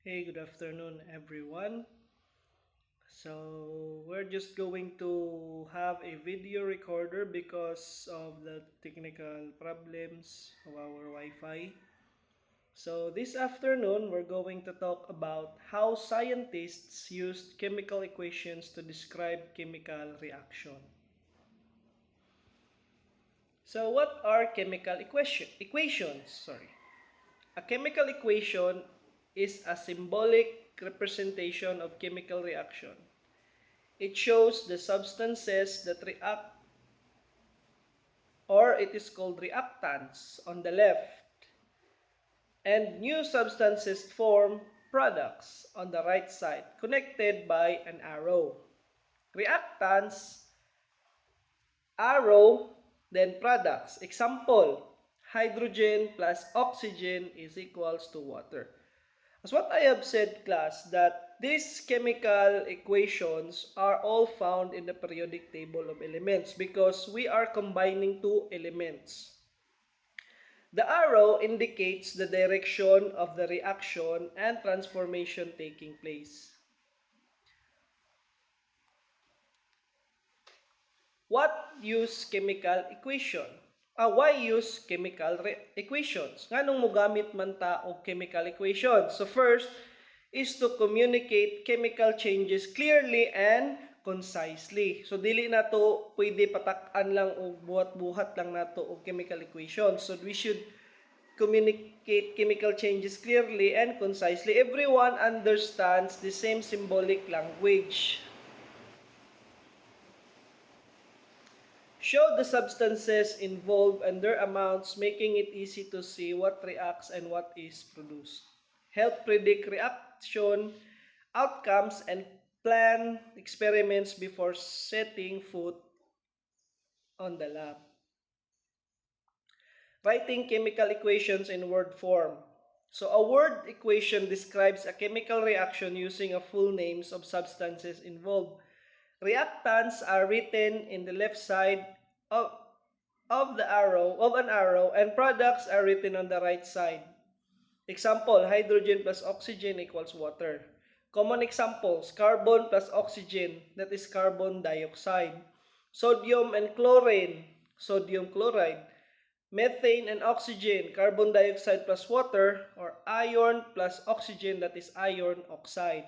Hey, good afternoon, everyone. So, we're just going to have a video recorder because of the technical problems of our Wi-Fi. So, this afternoon, we're going to talk about how scientists used chemical equations to describe chemical reaction. So, what are chemical equations? A chemical equation is a symbolic representation of chemical reaction. It shows the substances that react, or it is called reactants, on the left, and new substances form products on the right side, connected by an arrow. Reactants, arrow, then products. Example, hydrogen plus oxygen is equals to water. As what I have said, class, that these chemical equations are all found in the periodic table of elements because we are combining two elements. The arrow indicates the direction of the reaction and transformation taking place. What use chemical equation? Why use chemical equations? Nganong mogamit man ta og chemical equations? So first is to communicate chemical changes clearly and concisely. So dili na to pwede patak-an lang o buhat-buhat lang nato og chemical equations. So we should communicate chemical changes clearly and concisely. Everyone understands the same symbolic language. Show the substances involved and their amounts, making it easy to see what reacts and what is produced. Help predict reaction outcomes and plan experiments before setting foot on the lab. Writing chemical equations in word form. So a word equation describes a chemical reaction using a full names of substances involved. Reactants are written in the left side of an arrow, and products are written on the right side. Example, hydrogen plus oxygen equals water. Common examples, carbon plus oxygen, that is carbon dioxide. Sodium and chlorine, sodium chloride. Methane and oxygen, carbon dioxide plus water, or iron plus oxygen, that is iron oxide.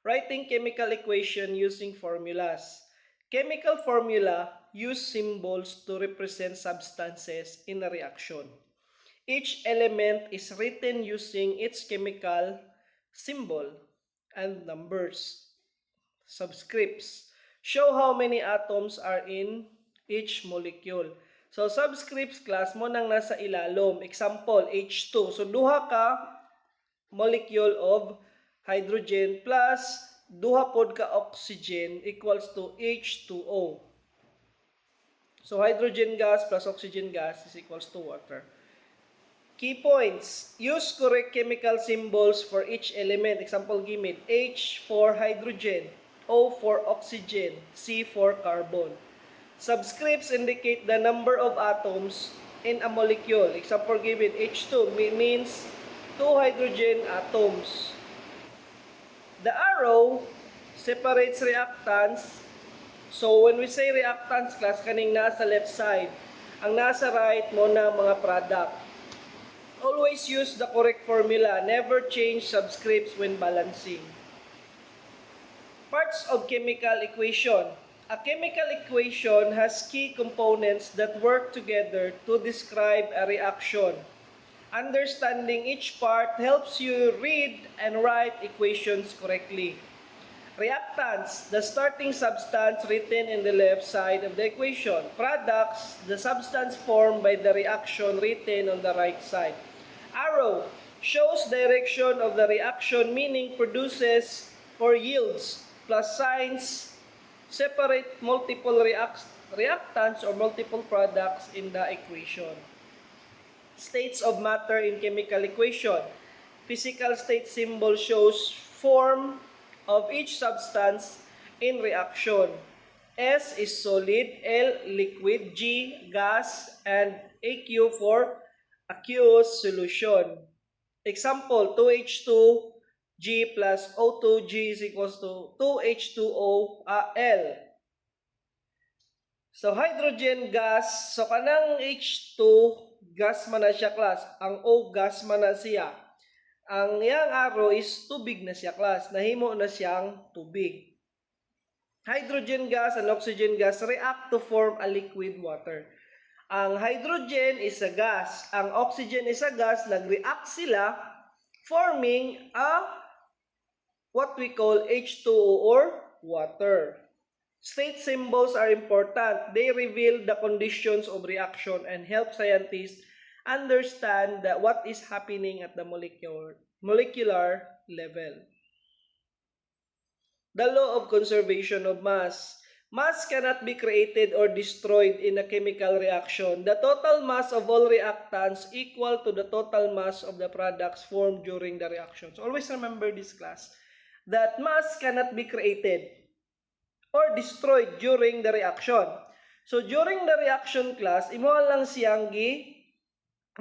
Writing chemical equation using formulas. Chemical formula use symbols to represent substances in a reaction. Each element is written using its chemical symbol and numbers. Subscripts show how many atoms are in each molecule. So subscripts class mo nang nasa ilalom. Example, H2. So duha ka molecule of hydrogen plus duha pod ka oxygen equals to H2O. So hydrogen gas plus oxygen gas is equals to water. Key points. Use correct chemical symbols for each element. Example given, H for hydrogen, O for oxygen, C for carbon. Subscripts indicate the number of atoms in a molecule. Example given, H2 means 2 hydrogen atoms. The arrow separates reactants. So when we say reactants class, kaning nasa left side. Ang nasa right mo na mga product. Always use the correct formula. Never change subscripts when balancing. Parts of chemical equation. A chemical equation has key components that work together to describe a reaction. Understanding each part helps you read and write equations correctly. Reactants, the starting substance written in the left side of the equation. Products, the substance formed by the reaction written on the right side. Arrow shows direction of the reaction, meaning produces or yields. Plus signs separate multiple reactants or multiple products in the equation. States of matter in chemical equation. Physical state symbol shows form of each substance in reaction. S is solid, L liquid, G gas, and AQ for aqueous solution. Example, 2H2G plus O2G is equals to 2H2O L. So, hydrogen gas. So, kanang H2, gas man na siya, class. Ang O, gas man na siya. Ang yang arrow is tubig na siya, class. Nahimo na siyang tubig. Hydrogen gas and oxygen gas react to form a liquid water. Ang hydrogen is a gas. Ang oxygen is a gas. Nag-react sila forming a what we call H2O or water. State symbols are important. They reveal the conditions of reaction and help scientists understand what is happening at the molecular level. The law of conservation of mass. Mass cannot be created or destroyed in a chemical reaction. The total mass of all reactants equal to the total mass of the products formed during the reaction. So always remember this, class, that mass cannot be created or destroyed during the reaction. So during the reaction, class, imo lang siyang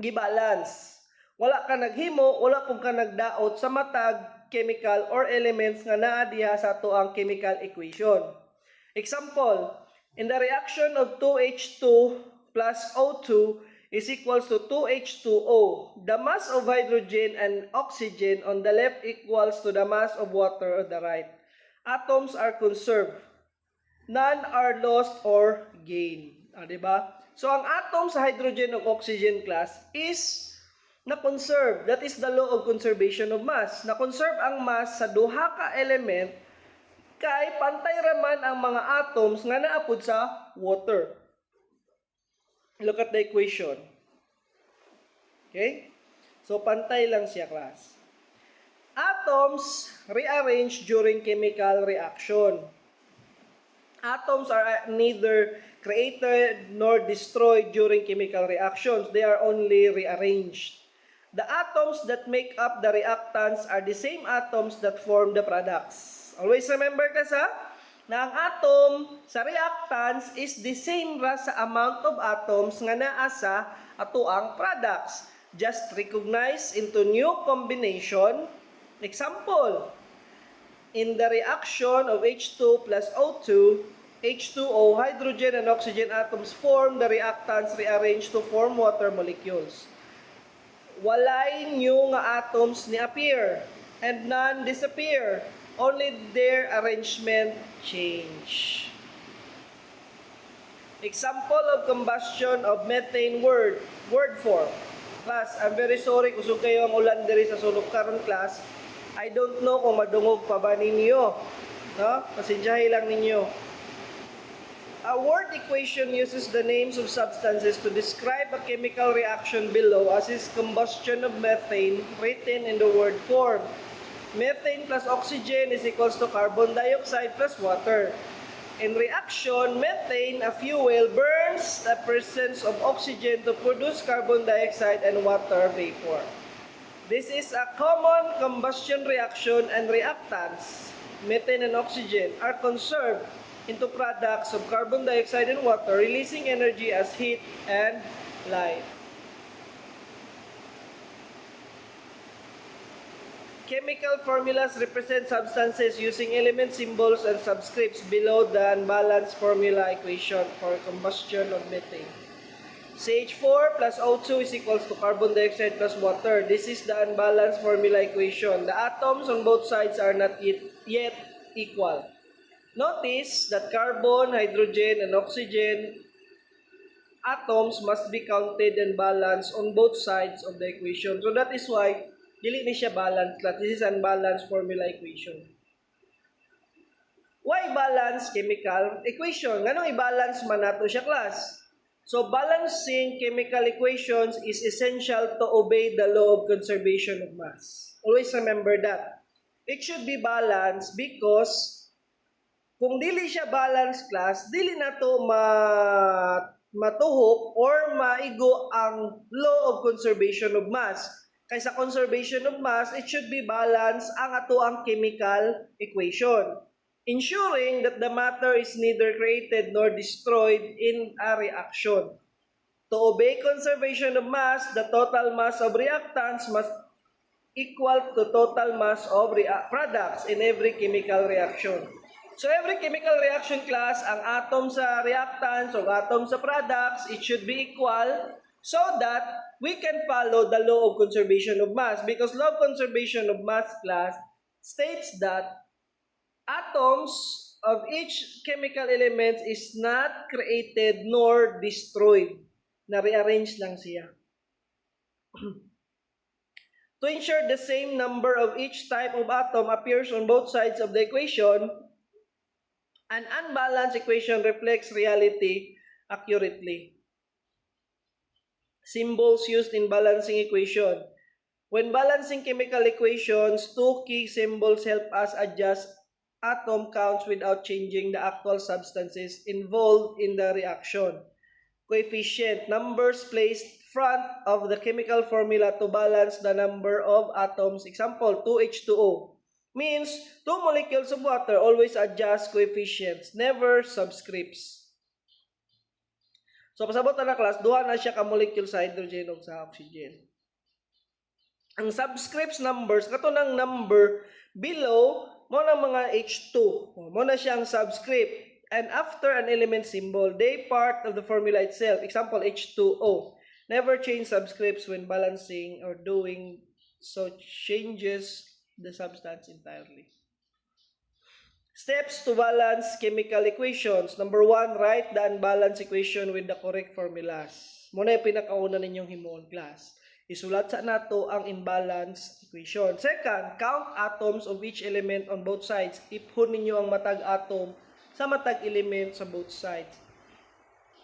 gi-balance. Wala ka naghimo, wala kung ka nagdaot sa matag chemical or elements nga naa diha sa ato ang chemical equation. Example, in the reaction of 2H2 plus O2 is equals to 2H2O. The mass of hydrogen and oxygen on the left equals to the mass of water on the right. Atoms are conserved. None are lost or gained. Diba? So, ang atom sa hydrogen o oxygen, class, is na-conserve. That is the law of conservation of mass. Na-conserve ang mass sa duha ka element kay pantay raman ang mga atoms nga naapod sa water. Look at the equation. Okay? So, pantay lang siya, class. Atoms rearrange during chemical reaction. Atoms are neither created nor destroyed during chemical reactions. They are only rearranged. The atoms that make up the reactants are the same atoms that form the products. Always remember, class, na ang atom sa reactants is the same ra sa amount of atoms nga naa sa atoang products. Just recognize into new combination. Example, in the reaction of H2 plus O2, H2O, hydrogen and oxygen atoms form the reactants rearranged to form water molecules. Walay new nga atoms ni appear and none disappear. Only their arrangement change. Example of combustion of methane word form. Class, I'm very sorry kung kayo ang ulan diri sa sulok karon, class. I don't know kung madungog pa ba ninyo. No? Pasensyahin lang ninyo. A word equation uses the names of substances to describe a chemical reaction below, as is combustion of methane written in the word form. Methane plus oxygen is equals to carbon dioxide plus water. In reaction, methane, a fuel, burns the presence of oxygen to produce carbon dioxide and water vapor. This is a common combustion reaction, and reactants, methane and oxygen, are conserved into products of carbon dioxide and water, releasing energy as heat and light. Chemical formulas represent substances using element symbols and subscripts below the unbalanced formula equation for combustion of methane. CH4 plus O2 is equals to carbon dioxide plus water. This is the unbalanced formula equation. The atoms on both sides are not yet equal. Notice that carbon, hydrogen, and oxygen atoms must be counted and balanced on both sides of the equation. So that is why dili ni siya balanced. This is unbalanced formula equation. Why balance chemical equation? Nganong i-balance man nato siya, class? So, balancing chemical equations is essential to obey the law of conservation of mass. Always remember that. It should be balanced because kung dili siya balanced, class, dili na to matuhop or maigo ang law of conservation of mass. Kaysa conservation of mass, it should be balanced ang ato ang chemical equation, ensuring that the matter is neither created nor destroyed in a reaction. To obey conservation of mass, the total mass of reactants must equal to total mass of products in every chemical reaction. So every chemical reaction class, ang atom sa reactants o atom sa products, it should be equal so that we can follow the law of conservation of mass. Because law of conservation of mass class states that atoms of each chemical element is not created nor destroyed. Na-rearrange lang siya. To ensure the same number of each type of atom appears on both sides of the equation, an unbalanced equation reflects reality accurately. Symbols used in balancing equation. When balancing chemical equations, two key symbols help us adjust atom counts without changing the actual substances involved in the reaction. Coefficient, numbers placed front of the chemical formula to balance the number of atoms. Example, 2H2O. Means, two molecules of water always adjust coefficients, never subscripts. So, pasabot na class, duha na siya ka-molecule sa hydrogen o sa oxygen. Ang subscripts numbers, kato ng number below, mo na mga H2. Mo na siyang subscript. And after an element symbol, they part of the formula itself. Example, H2O. Never change subscripts when balancing or doing so changes the substance entirely. Steps to balance chemical equations. Number 1, write the unbalanced equation with the correct formulas. Muna yung pinakauna ninyong himuon class. Isulat sa nato ang imbalanced equation. Second, count atoms of each element on both sides. Iphon ninyo ang matag atom sa matag element sa both sides.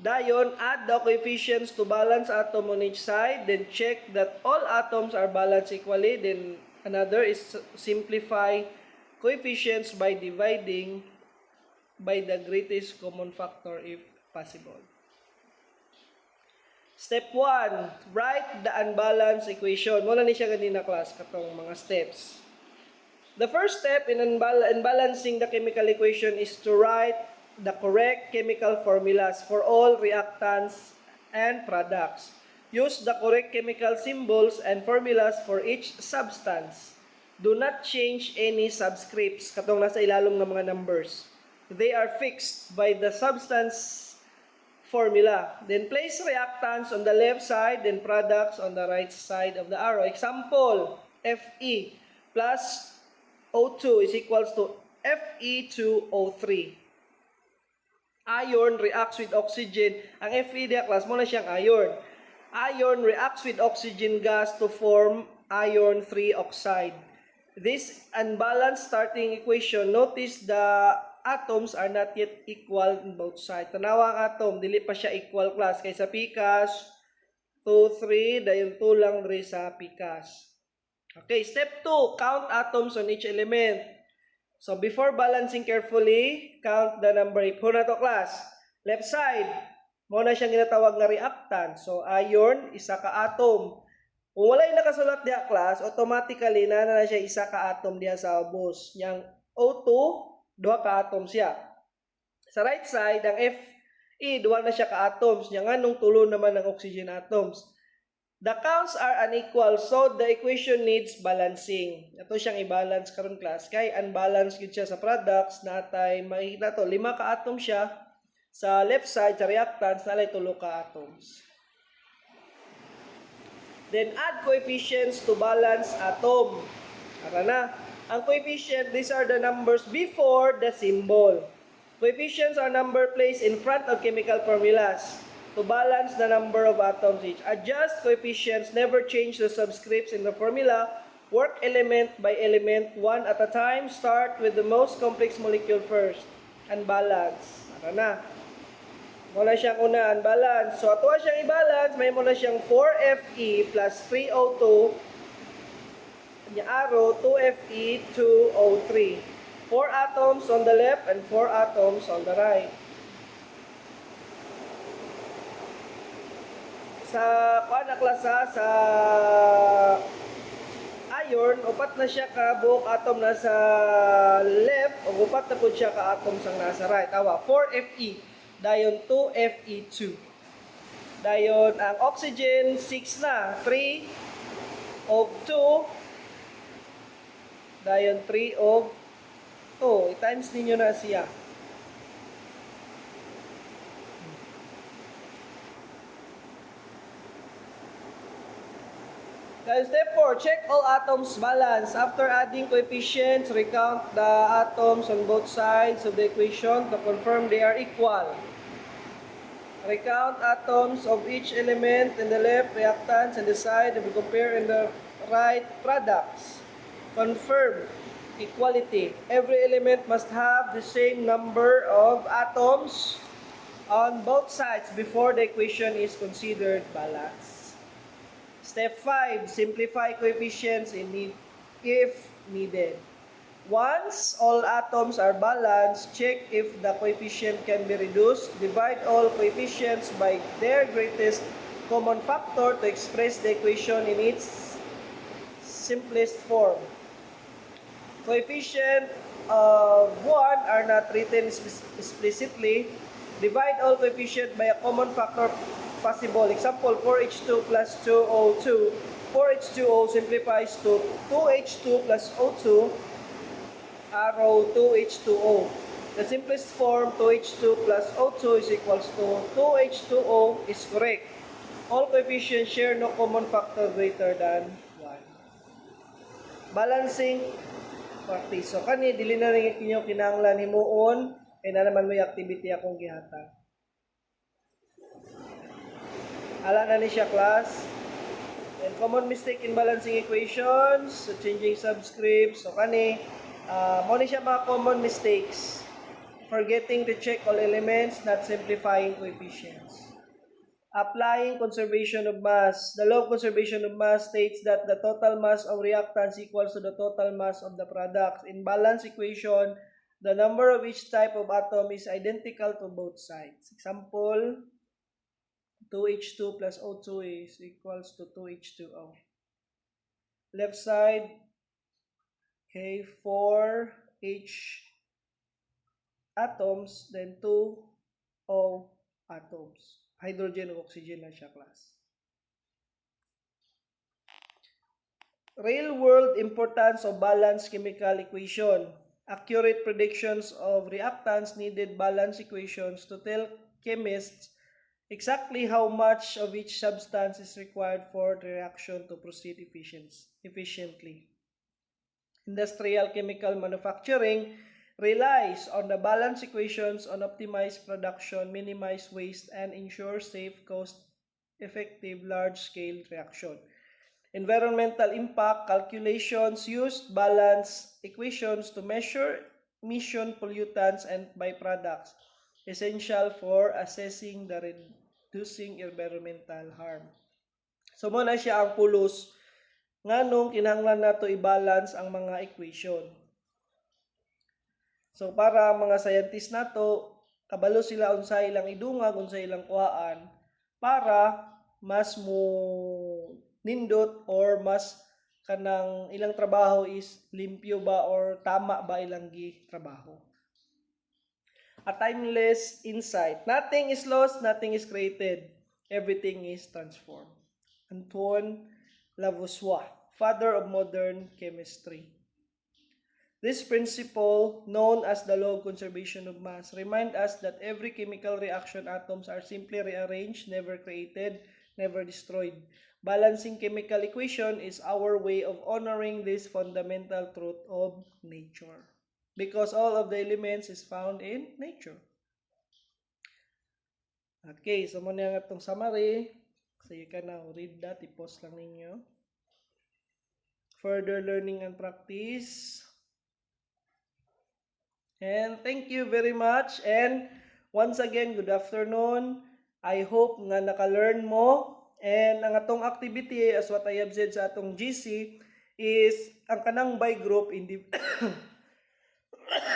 Dayon, add the coefficients to balance atom on each side. Then check that all atoms are balanced equally. Then another is simplify coefficients by dividing by the greatest common factor if possible. Step 1, write the unbalanced equation. Muna ni siya ganina class, katong mga steps. The first step in balancing the chemical equation is to write the correct chemical formulas for all reactants and products. Use the correct chemical symbols and formulas for each substance. Do not change any subscripts, katong nasa ilalong ng mga numbers. They are fixed by the substance formula. Then place reactants on the left side, then products on the right side of the arrow. Example, Fe plus O2 is equals to Fe2O3. Iron reacts with oxygen. Ang Fe diya class mo na siyang iron. Iron reacts with oxygen gas to form iron 3 oxide. This unbalanced starting equation, notice the atoms are not yet equal in both sides. Tanawa ang atom, dili pa siya equal class. Kaysa PCAS, 2, 3, dayon 2 lang rin sa PCAS. Okay, step 2, count atoms on each element. So before balancing carefully, count the number. Ipuna to class. Left side, mo na siyang ginatawag na reactant. So iron, isa ka atom. Kung wala'y nakasulat diya class, automatically na siya isa ka atom diya sa ubos. Yang O2, 2 ka atom siya. Sa right side, ang Fe, 2 na siya ka atoms. Yang anong tulo naman ng oxygen atoms. The counts are unequal, so the equation needs balancing. Ito siyang i-balance karon class. Kay unbalanced yun siya sa products, natay makikita to, 5 ka atom siya. Sa left side, sa reactants, nalay 3 ka atoms. Then add coefficients to balance atom. Para na. Ang coefficient, these are the numbers before the symbol. Coefficients are number placed in front of chemical formulas to balance the number of atoms each. Adjust coefficients, never change the subscripts in the formula. Work element by element, one at a time. Start with the most complex molecule first. Unbalance. Para na. Muna siyang una, unbalance. So, ato siyang i-balance, may muna siyang 4Fe plus 3O2. Yung arrow, 2Fe, 2O3. 4 atoms on the left and 4 atoms on the right. Sa klasa, sa iron, upat na siya ka buok atom na sa left, o upat na po siya ka atom sang nasa right. Awa, 4Fe, dayon 2Fe2. Dayon, ang oxygen, 6 na, 3 O2, dayon 3 og 2. I-times ninyo na siya. Then step 4, check all atoms balance. After adding coefficients, recount the atoms on both sides of the equation to confirm they are equal. Recount atoms of each element in the left, reactants in the side, and we compare in the right products. Confirm equality. Every element must have the same number of atoms on both sides before the equation is considered balanced. Step 5, simplify coefficients if needed. Once all atoms are balanced, check if the coefficient can be reduced. Divide all coefficients by their greatest common factor to express the equation in its simplest form. Coefficient of 1 are not written explicitly. Divide all coefficient by a common factor possible. Example, 4H2 plus 2O2. 4H2O simplifies to 2H2 plus O2 arrow 2H2O. The simplest form, 2H2 plus O2 is equals to 2H2O is correct. All coefficients share no common factor greater than 1. Balancing practice. So, kani, dili na rin inyo kinahanglan himuon, kaya na naman may activity akong gihatag. Ala na ni siya, class. And common mistake in balancing equations, so changing subscripts. So, kani, mo ni siya mga common mistakes. Forgetting to check all elements, not simplifying coefficients. Applying conservation of mass. The law of conservation of mass states that the total mass of reactants equals to the total mass of the product. In balance equation, the number of each type of atom is identical to both sides. Example, 2H2 plus O2 is equals to 2H2O. Left side, okay, 4H atoms, then 2O atoms. Hydrogen o oxygen na siya, class. Real-world importance of balanced chemical equation. Accurate predictions of reactants needed balanced equations to tell chemists exactly how much of each substance is required for the reaction to proceed efficiently. Industrial chemical manufacturing relies on the balance equations on optimized production, minimize waste, and ensure safe, cost-effective, large-scale reaction. Environmental impact calculations used balance equations to measure emission pollutants and byproducts, essential for assessing the reducing environmental harm. So mo na siya ang pulos nganong kinahanglan nato i-balance ang mga equation. So para ang mga scientist nato kabalo sila unsa ilang idungag, unsa ilang kuhaan para mas mo nindot or mas kanang ilang trabaho is limpyo ba or tama ba ilang trabaho. A timeless insight. Nothing is lost, nothing is created. Everything is transformed. Antoine Lavoisier, father of modern chemistry. This principle, known as the law of conservation of mass, reminds us that every chemical reaction atoms are simply rearranged, never created, never destroyed. Balancing chemical equation is our way of honoring this fundamental truth of nature. Because all of the elements is found in nature. Okay, so muna nga itong summary. So you can now read that. I-post lang ninyo. Further learning and practice. And thank you very much. And once again, good afternoon. I hope nga naka-learn mo. And ang atong activity, as what I have said sa atong GC, is ang kanang by group,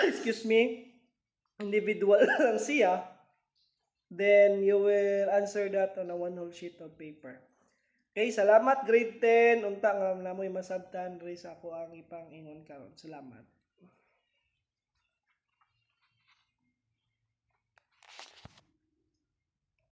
excuse me, individual lang siya, then you will answer that on a one whole sheet of paper. Okay, salamat grade 10. Unta nga namoy masabtan rin sa ako ang ipang ingon karon. Salamat.